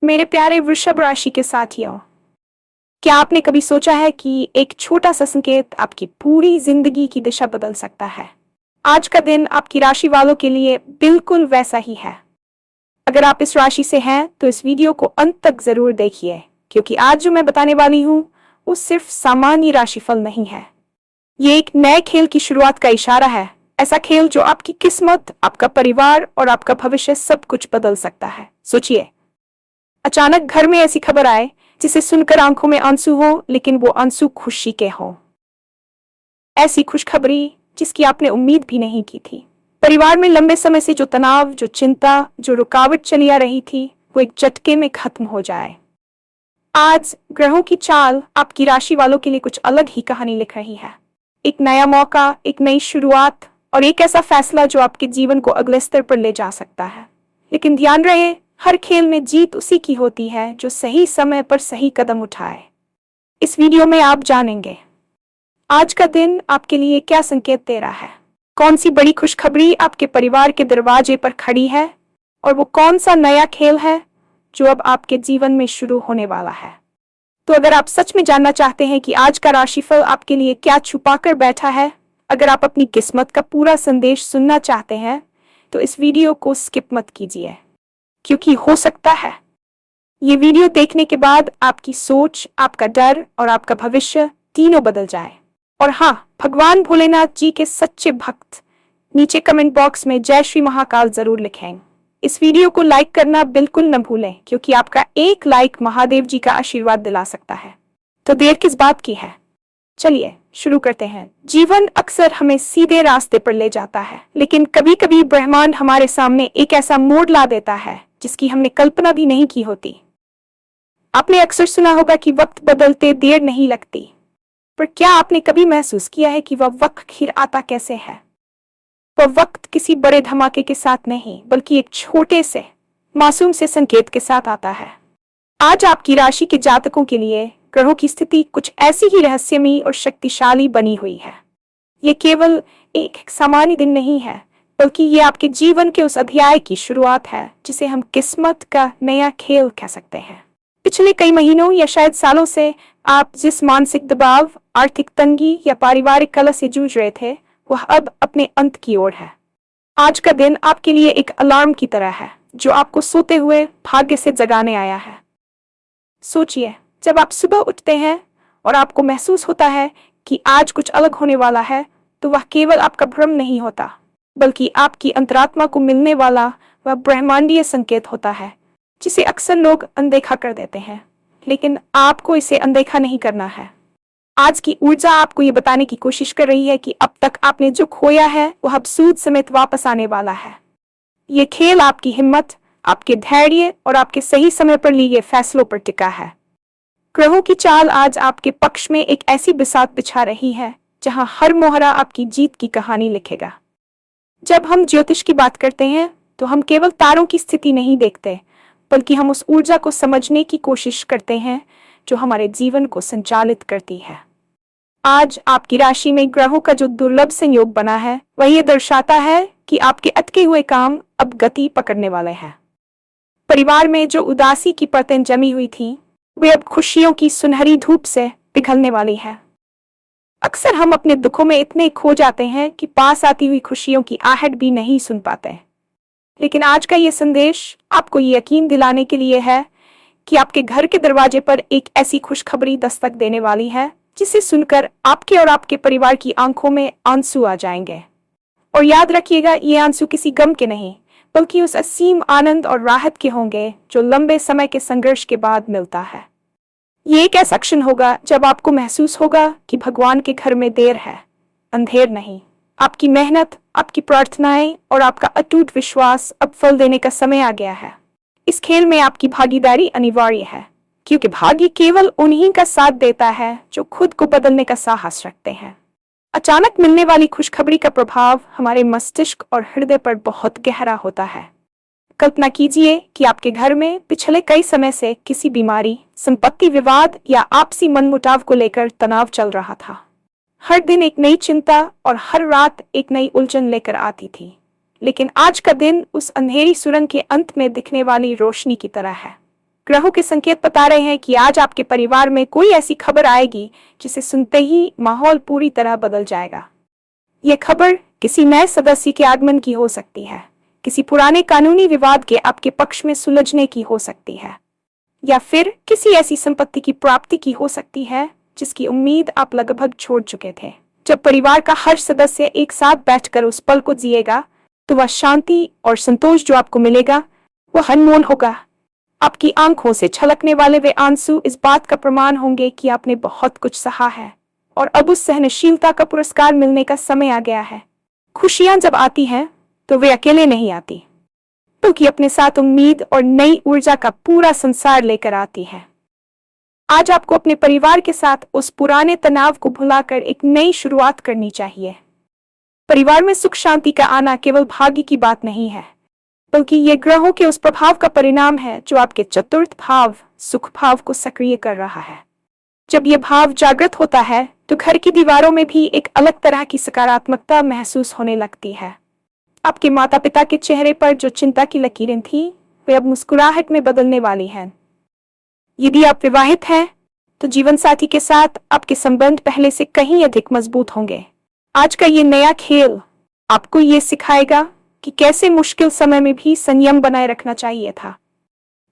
मेरे प्यारे वृषभ राशि के साथियों, क्या आपने कभी सोचा है कि एक छोटा सा संकेत आपकी पूरी जिंदगी की दिशा बदल सकता है? आज का दिन आपकी राशि वालों के लिए बिल्कुल वैसा ही है। अगर आप इस राशि से हैं तो इस वीडियो को अंत तक जरूर देखिए, क्योंकि आज जो मैं बताने वाली हूँ वो सिर्फ सामान्य राशिफल नहीं है। ये एक नए खेल की शुरुआत का इशारा है, ऐसा खेल जो आपकी किस्मत, आपका परिवार और आपका भविष्य सब कुछ बदल सकता है। सोचिए, अचानक घर में ऐसी खबर आए जिसे सुनकर आंखों में आंसू हो, लेकिन वो आंसू खुशी के हों। ऐसी खुशखबरी जिसकी आपने उम्मीद भी नहीं की थी। परिवार में लंबे समय से जो तनाव, जो चिंता, जो रुकावट चली आ रही थी, वो एक झटके में खत्म हो जाए। आज ग्रहों की चाल आपकी राशि वालों के लिए कुछ अलग ही कहानी लिख रही है। एक नया मौका, एक नई शुरुआत और एक ऐसा फैसला जो आपके जीवन को अगले स्तर पर ले जा सकता है। लेकिन ध्यान रहे, हर खेल में जीत उसी की होती है जो सही समय पर सही कदम उठाए। इस वीडियो में आप जानेंगे आज का दिन आपके लिए क्या संकेत दे रहा है, कौन सी बड़ी खुशखबरी आपके परिवार के दरवाजे पर खड़ी है और वो कौन सा नया खेल है जो अब आपके जीवन में शुरू होने वाला है। तो अगर आप सच में जानना चाहते हैं कि आज का राशिफल आपके लिए क्या छुपा कर बैठा है, अगर आप अपनी किस्मत का पूरा संदेश सुनना चाहते हैं, तो इस वीडियो को स्किप मत कीजिए, क्योंकि हो सकता है ये वीडियो देखने के बाद आपकी सोच, आपका डर और आपका भविष्य तीनों बदल जाए। और हाँ, भगवान भोलेनाथ जी के सच्चे भक्त नीचे कमेंट बॉक्स में जय श्री महाकाल जरूर लिखें। इस वीडियो को लाइक करना बिल्कुल न भूलें, क्योंकि आपका एक लाइक महादेव जी का आशीर्वाद दिला सकता है। तो देर किस बात की है, चलिए शुरू करते हैं। जीवन अक्सर हमें सीधे रास्ते पर ले जाता है, लेकिन कभी कभी ब्रह्मांड हमारे सामने एक ऐसा मोड़ ला देता है जिसकी हमने कल्पना भी नहीं की होती। आपने अक्सर सुना होगा कि वक्त बदलते देर नहीं लगती, पर क्या आपने कभी महसूस किया है कि वह वक्त खीर आता कैसे है? वह वक्त किसी बड़े धमाके के साथ नहीं, बल्कि एक छोटे से मासूम से संकेत के साथ आता है। आज आपकी राशि के जातकों के लिए ग्रहों की स्थिति कुछ ऐसी ही रहस्यमयी और शक्तिशाली बनी हुई है। ये केवल एक सामान्य दिन नहीं है, बल्कि ये आपके जीवन के उस अध्याय की शुरुआत है जिसे हम किस्मत का नया खेल कह सकते हैं। पिछले कई महीनों या शायद सालों से आप जिस मानसिक दबाव, आर्थिक तंगी या पारिवारिक कलह से जूझ रहे थे, वह अब अपने अंत की ओर है। आज का दिन आपके लिए एक अलार्म की तरह है जो आपको सोते हुए भाग्य से जगाने आया है। सोचिए, जब आप सुबह उठते हैं और आपको महसूस होता है कि आज कुछ अलग होने वाला है, तो वह केवल आपका भ्रम नहीं होता, बल्कि आपकी अंतरात्मा को मिलने वाला वह ब्रह्मांडीय संकेत होता है जिसे अक्सर लोग अनदेखा कर देते हैं। लेकिन आपको इसे अनदेखा नहीं करना है। आज की ऊर्जा आपको ये बताने की कोशिश कर रही है कि अब तक आपने जो खोया है वह अब सूद समेत वापस आने वाला है। ये खेल आपकी हिम्मत, आपके धैर्य और आपके सही समय पर लिए फैसलों पर टिका है। ग्रहों की चाल आज आपके पक्ष में एक ऐसी बिसात बिछा रही है जहां हर मोहरा आपकी जीत की कहानी लिखेगा। जब हम ज्योतिष की बात करते हैं तो हम केवल तारों की स्थिति नहीं देखते, बल्कि हम उस ऊर्जा को समझने की कोशिश करते हैं जो हमारे जीवन को संचालित करती है। आज आपकी राशि में ग्रहों का जो दुर्लभ संयोग बना है, वह ये दर्शाता है कि आपके अटके हुए काम अब गति पकड़ने वाले हैं। परिवार में जो उदासी की परतें जमी हुई थी, वे अब खुशियों की सुनहरी धूप से पिघलने वाली है। अक्सर हम अपने दुखों में इतने खो जाते हैं कि पास आती हुई खुशियों की आहट भी नहीं सुन पाते। लेकिन आज का ये संदेश आपको ये यकीन दिलाने के लिए है कि आपके घर के दरवाजे पर एक ऐसी खुशखबरी दस्तक देने वाली है जिसे सुनकर आपके और आपके परिवार की आंखों में आंसू आ जाएंगे। और याद रखिएगा, ये आंसू किसी गम के नहीं, बल्कि उस असीम आनंद और राहत के होंगे जो लंबे समय के संघर्ष के बाद मिलता है। ये एक ऐसा क्षण होगा जब आपको महसूस होगा कि भगवान के घर में देर है, अंधेर नहीं। आपकी मेहनत, आपकी प्रार्थनाएं और आपका अटूट विश्वास अब फल देने का समय आ गया है। इस खेल में आपकी भागीदारी अनिवार्य है, क्योंकि भाग्य केवल उन्हीं का साथ देता है जो खुद को बदलने का साहस रखते हैं। अचानक मिलने वाली खुशखबरी का प्रभाव हमारे मस्तिष्क और हृदय पर बहुत गहरा होता है। कल्पना कीजिए कि आपके घर में पिछले कई समय से किसी बीमारी, संपत्ति विवाद या आपसी मनमुटाव को लेकर तनाव चल रहा था। हर दिन एक नई चिंता और हर रात एक नई उलझन लेकर आती थी। लेकिन आज का दिन उस अंधेरी सुरंग के अंत में दिखने वाली रोशनी की तरह है। ग्रहों के संकेत बता रहे हैं कि आज आपके परिवार में कोई ऐसी खबर आएगी जिसे सुनते ही माहौल पूरी तरह बदल जाएगा। यह खबर किसी नए सदस्य के आगमन की हो सकती है, किसी पुराने कानूनी विवाद के आपके पक्ष में सुलझने की हो सकती है, या फिर किसी ऐसी संपत्ति की प्राप्ति की हो सकती है जिसकी उम्मीद आप लगभग छोड़ चुके थे। जब परिवार का हर सदस्य एक साथ बैठकर उस पल को जिएगा तो वह शांति और संतोष जो आपको मिलेगा वह अनमोल होगा। आपकी आंखों से छलकने वाले वे आंसू इस बात का प्रमाण होंगे कि आपने बहुत कुछ सहा है और अब उस सहनशीलता का पुरस्कार मिलने का समय आ गया है। खुशियां जब आती हैं तो वे अकेले नहीं आती, बल्कि अपने साथ उम्मीद और नई ऊर्जा का पूरा संसार लेकर आती है। आज आपको अपने परिवार के साथ उस पुराने तनाव को भुलाकर एक नई शुरुआत करनी चाहिए। परिवार में सुख शांति का आना केवल भाग्य की बात नहीं है, बल्कि ये ग्रहों के उस प्रभाव का परिणाम है जो आपके चतुर्थ भाव सुख भाव को सक्रिय कर रहा है। जब यह भाव जागृत होता है तो घर की दीवारों में भी एक अलग तरह की सकारात्मकता महसूस होने लगती है। आपके माता पिता के चेहरे पर जो चिंता की लकीरें थी वे अब मुस्कुराहट में बदलने वाली हैं। यदि आप विवाहित हैं तो जीवन साथी के साथ आपके संबंध पहले से कहीं अधिक मजबूत होंगे। आज का ये नया खेल आपको ये सिखाएगा कि कैसे मुश्किल समय में भी संयम बनाए रखना चाहिए था।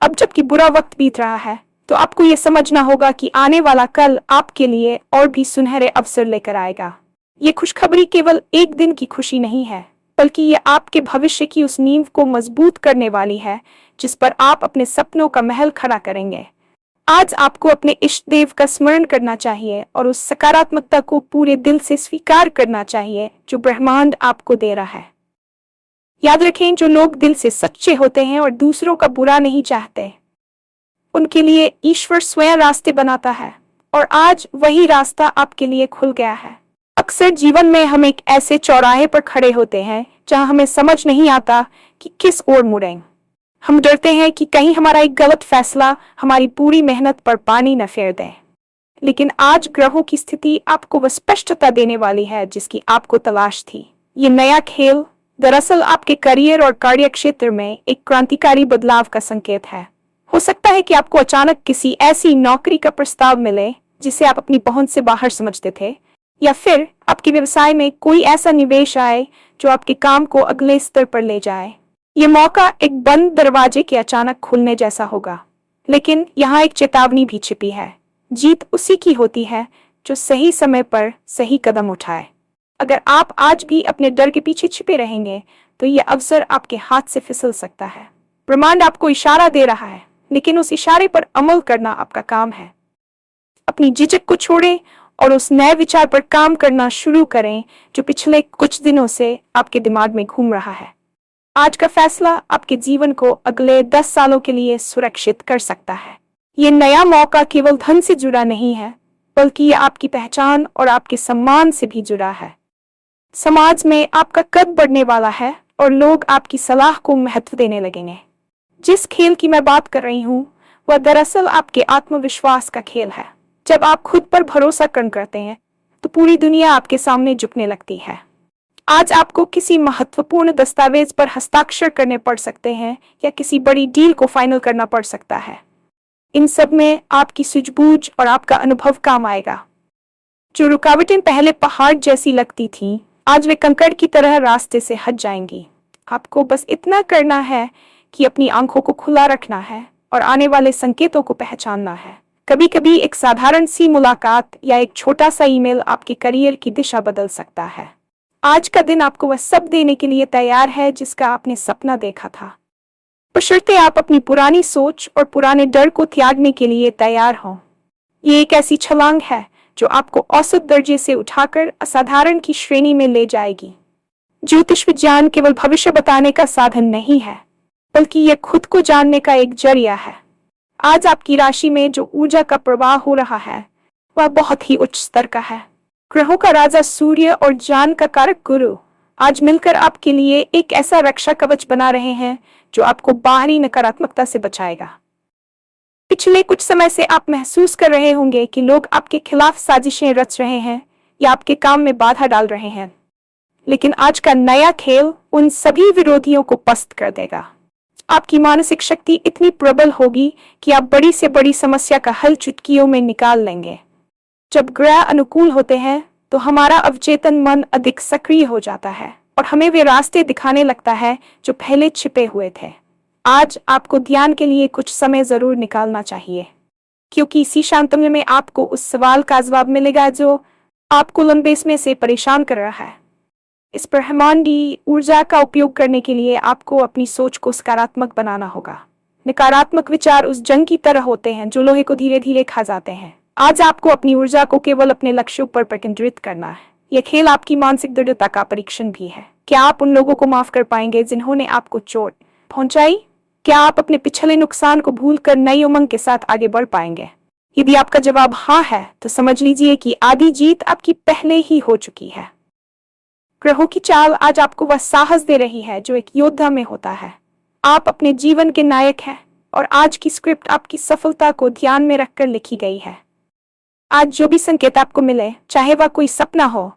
अब जबकि बुरा वक्त बीत रहा है तो आपको ये समझना होगा कि आने वाला कल आपके लिए और भी सुनहरे अवसर लेकर आएगा। ये खुशखबरी केवल एक दिन की खुशी नहीं है, बल्कि ये आपके भविष्य की उस नींव को मजबूत करने वाली है जिस पर आप अपने सपनों का महल खड़ा करेंगे। आज आपको इष्ट इष्टदेव का स्मरण करना चाहिए और उस सकारात्मकता को पूरे दिल से स्वीकार करना चाहिए जो ब्रह्मांड आपको दे रहा है। याद रखें, जो लोग दिल से सच्चे होते हैं और दूसरों का बुरा नहीं चाहते, उनके लिए ईश्वर स्वयं रास्ते बनाता है और आज वही रास्ता आपके लिए खुल गया है। अक्सर जीवन में हम एक ऐसे चौराहे पर खड़े होते हैं जहां हमें समझ नहीं आता कि किस ओर मुड़ें। हम डरते हैं कि कहीं हमारा एक गलत फैसला हमारी पूरी मेहनत पर पानी न फेर दे। लेकिन आज ग्रहों की स्थिति आपको वह स्पष्टता देने वाली है जिसकी आपको तलाश थी। ये नया खेल दरअसल आपके करियर और कार्य क्षेत्र में एक क्रांतिकारी बदलाव का संकेत है। हो सकता है कि आपको अचानक किसी ऐसी नौकरी का प्रस्ताव मिले जिसे आप अपनी पहुंच से बाहर समझते थे, या फिर आपके व्यवसाय में कोई ऐसा निवेश आए जो आपके काम को अगले स्तर पर ले जाए। ये मौका एक बंद दरवाजे के अचानक खुलने जैसा होगा, लेकिन यहाँ एक चेतावनी भी छिपी है। जीत उसी की होती है जो सही समय पर सही कदम उठाए। अगर आप आज भी अपने डर के पीछे छिपे रहेंगे तो ये अवसर आपके हाथ से फिसल सकता है। ब्रह्मांड आपको इशारा दे रहा है, लेकिन उस इशारे पर अमल करना आपका काम है। अपनी झिझक को छोड़ें और उस नए विचार पर काम करना शुरू करें जो पिछले कुछ दिनों से आपके दिमाग में घूम रहा है। आज का फैसला आपके जीवन को अगले 10 सालों के लिए सुरक्षित कर सकता है। ये नया मौका केवल धन से जुड़ा नहीं है, बल्कि ये आपकी पहचान और आपके सम्मान से भी जुड़ा है। समाज में आपका कद बढ़ने वाला है और लोग आपकी सलाह को महत्व देने लगेंगे। जिस खेल की मैं बात कर रही हूँ वह दरअसल आपके आत्मविश्वास का खेल है। जब आप खुद पर भरोसा करते हैं तो पूरी दुनिया आपके सामने झुकने लगती है। आज आपको किसी महत्वपूर्ण दस्तावेज पर हस्ताक्षर करने पड़ सकते हैं या किसी बड़ी डील को फाइनल करना पड़ सकता है। इन सब में आपकी सूझबूझ और आपका अनुभव काम आएगा। जो रुकावटें पहले पहाड़ जैसी लगती थीं, आज वे कंकड़ की तरह रास्ते से हट जाएंगी। आपको बस इतना करना है कि अपनी आंखों को खुला रखना है और आने वाले संकेतों को पहचानना है। कभी कभी एक साधारण सी मुलाकात या एक छोटा सा ईमेल आपके करियर की दिशा बदल सकता है। आज का दिन आपको वह सब देने के लिए तैयार है जिसका आपने सपना देखा था, बशर्ते आप अपनी पुरानी सोच और पुराने डर को त्यागने के लिए तैयार हों। ये एक ऐसी छलांग है जो आपको औसत दर्जे से उठाकर असाधारण की श्रेणी में ले जाएगी। ज्योतिष विज्ञान केवल भविष्य बताने का साधन नहीं है, बल्कि यह खुद को जानने का एक जरिया है। आज आपकी राशि में जो ऊर्जा का प्रवाह हो रहा है वह बहुत ही उच्च स्तर का है। ग्रहों का राजा सूर्य और ज्ञान का कारक गुरु आज मिलकर आपके लिए एक ऐसा रक्षा कवच बना रहे हैं जो आपको बाहरी नकारात्मकता से बचाएगा। पिछले कुछ समय से आप महसूस कर रहे होंगे कि लोग आपके खिलाफ साजिशें रच रहे हैं या आपके काम में बाधा डाल रहे हैं, लेकिन आज का नया खेल उन सभी विरोधियों को पस्त कर देगा। आपकी मानसिक शक्ति इतनी प्रबल होगी कि आप बड़ी से बड़ी समस्या का हल चुटकियों में निकाल लेंगे। जब ग्रह अनुकूल होते हैं तो हमारा अवचेतन मन अधिक सक्रिय हो जाता है और हमें वे रास्ते दिखाने लगता है जो पहले छिपे हुए थे। आज आपको ध्यान के लिए कुछ समय जरूर निकालना चाहिए, क्योंकि इसी शांत समय में आपको उस सवाल का जवाब मिलेगा जो आपको लंबे समय से परेशान कर रहा है। इस ब्रह्मांडी ऊर्जा का उपयोग करने के लिए आपको अपनी सोच को सकारात्मक बनाना होगा। नकारात्मक विचार उस जंग की तरह होते हैं जो लोहे को धीरे धीरे खा जाते हैं। आज आपको अपनी ऊर्जा को केवल अपने लक्ष्यों पर केंद्रित करना है। यह खेल आपकी मानसिक दृढ़ता का परीक्षण भी है। क्या आप उन लोगों को माफ कर पाएंगे जिन्होंने आपको चोट पहुंचाई? क्या आप अपने पिछले नुकसान को भूलकर नई उमंग के साथ आगे बढ़ पाएंगे? यदि आपका जवाब हाँ है तो समझ लीजिए कि आधी जीत आपकी पहले ही हो चुकी है। ग्रहों की चाल आज आपको वह साहस दे रही है जो एक योद्धा में होता है। आप अपने जीवन के नायक हैं और आज की स्क्रिप्ट आपकी सफलता को ध्यान में रखकर लिखी गई है। आज जो भी संकेत आपको मिले, चाहे वह कोई सपना हो,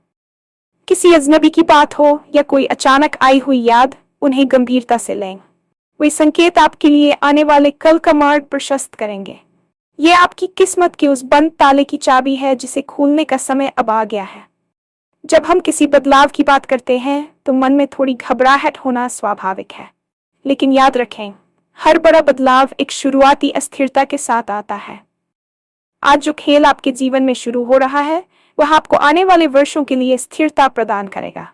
किसी अजनबी की बात हो या कोई अचानक आई हुई याद, उन्हें गंभीरता से लें। वे संकेत आपके लिए आने वाले कल का मार्ग प्रशस्त करेंगे। ये आपकी किस्मत के उस बंद ताले की चाबी है जिसे खोलने का समय अब आ गया है। जब हम किसी बदलाव की बात करते हैं तो मन में थोड़ी घबराहट होना स्वाभाविक है, लेकिन याद रखें, हर बड़ा बदलाव एक शुरुआती अस्थिरता के साथ आता है। आज जो खेल आपके जीवन में शुरू हो रहा है वह आपको आने वाले वर्षों के लिए स्थिरता प्रदान करेगा।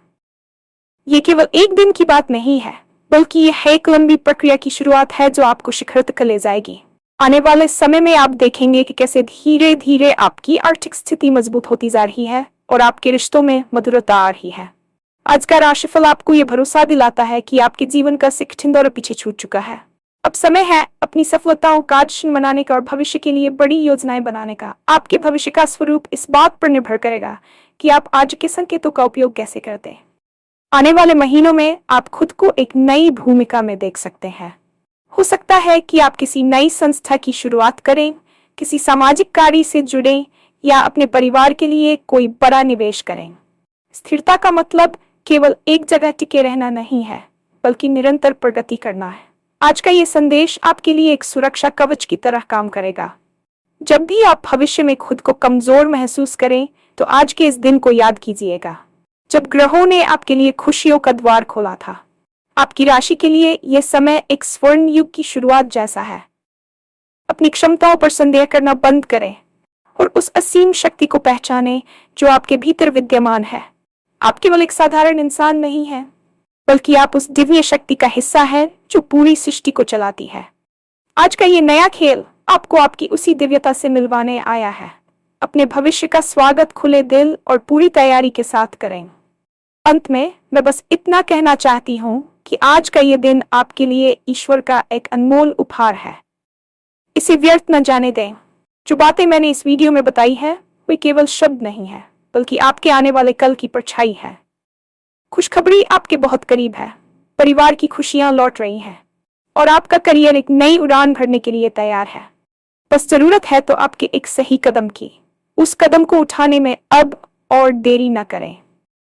ये केवल एक दिन की बात नहीं है, बल्कि यह एक लंबी प्रक्रिया की शुरुआत है जो आपको शिखर तक ले जाएगी। आने वाले समय में आप देखेंगे कि कैसे धीरे धीरे आपकी आर्थिक स्थिति मजबूत होती जा रही है और आपके रिश्तों में मधुरता आ रही है। आज का राशिफल आपको यह भरोसा दिलाता है कि आपके जीवन का सिख दौर पीछे छूट चुका है। अब समय है अपनी सफलताओं का जश्न मनाने का और भविष्य के लिए बड़ी योजनाएं बनाने का। आपके भविष्य का स्वरूप इस बात पर निर्भर करेगा कि आप आज के संकेतों का उपयोग कैसे करते हैं। आने वाले महीनों में आप खुद को एक नई भूमिका में देख सकते हैं। हो सकता है कि आप किसी नई संस्था की शुरुआत करें, किसी सामाजिक कार्य से जुड़ें या अपने परिवार के लिए कोई बड़ा निवेश करें। स्थिरता का मतलब केवल एक जगह टिके रहना नहीं है, बल्कि निरंतर प्रगति करना है। आज का ये संदेश आपके लिए एक सुरक्षा कवच की तरह काम करेगा। जब भी आप भविष्य में खुद को कमजोर महसूस करें तो आज के इस दिन को याद कीजिएगा, जब ग्रहों ने आपके लिए खुशियों का द्वार खोला था। आपकी राशि के लिए यह समय एक स्वर्ण युग की शुरुआत जैसा है। अपनी क्षमताओं पर संदेह करना बंद करें और उस असीम शक्ति को पहचानें जो आपके भीतर विद्यमान है। आप केवल एक साधारण इंसान नहीं हैं, बल्कि आप उस दिव्य शक्ति का हिस्सा हैं जो पूरी सृष्टि को चलाती है। आज का ये नया खेल आपको आपकी उसी दिव्यता से मिलवाने आया है। अपने भविष्य का स्वागत खुले दिल और पूरी तैयारी के साथ करें। अंत में मैं बस इतना कहना चाहती हूँ कि आज का ये दिन आपके लिए ईश्वर का एक अनमोल उपहार है। इसे व्यर्थ न जाने दें। जो बातें मैंने इस वीडियो में बताई है वे केवल शब्द नहीं है, बल्कि आपके आने वाले कल की परछाई है। खुशखबरी आपके बहुत करीब है। परिवार की खुशियां लौट रही हैं और आपका करियर एक नई उड़ान भरने के लिए तैयार है। बस जरूरत है तो आपके एक सही कदम की। उस कदम को उठाने में अब और देरी न करें।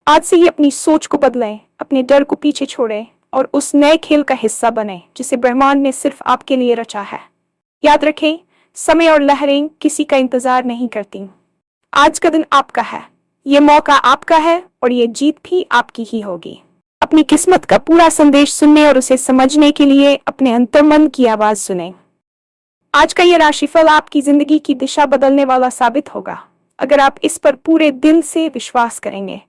आज से ही अपनी सोच को बदलें, अपने डर को पीछे छोड़ें और उस नए खेल का हिस्सा बने जिसे ब्रह्मांड ने सिर्फ आपके लिए रचा है। याद रखें, समय और लहरें किसी का इंतजार नहीं करती। आज का दिन आपका है, ये मौका आपका है और ये जीत भी आपकी ही होगी। अपनी किस्मत का पूरा संदेश सुनने और उसे समझने के लिए अपने अंतर्मन की आवाज सुनें। आज का ये राशिफल आपकी जिंदगी की दिशा बदलने वाला साबित होगा, अगर आप इस पर पूरे दिल से विश्वास करेंगे।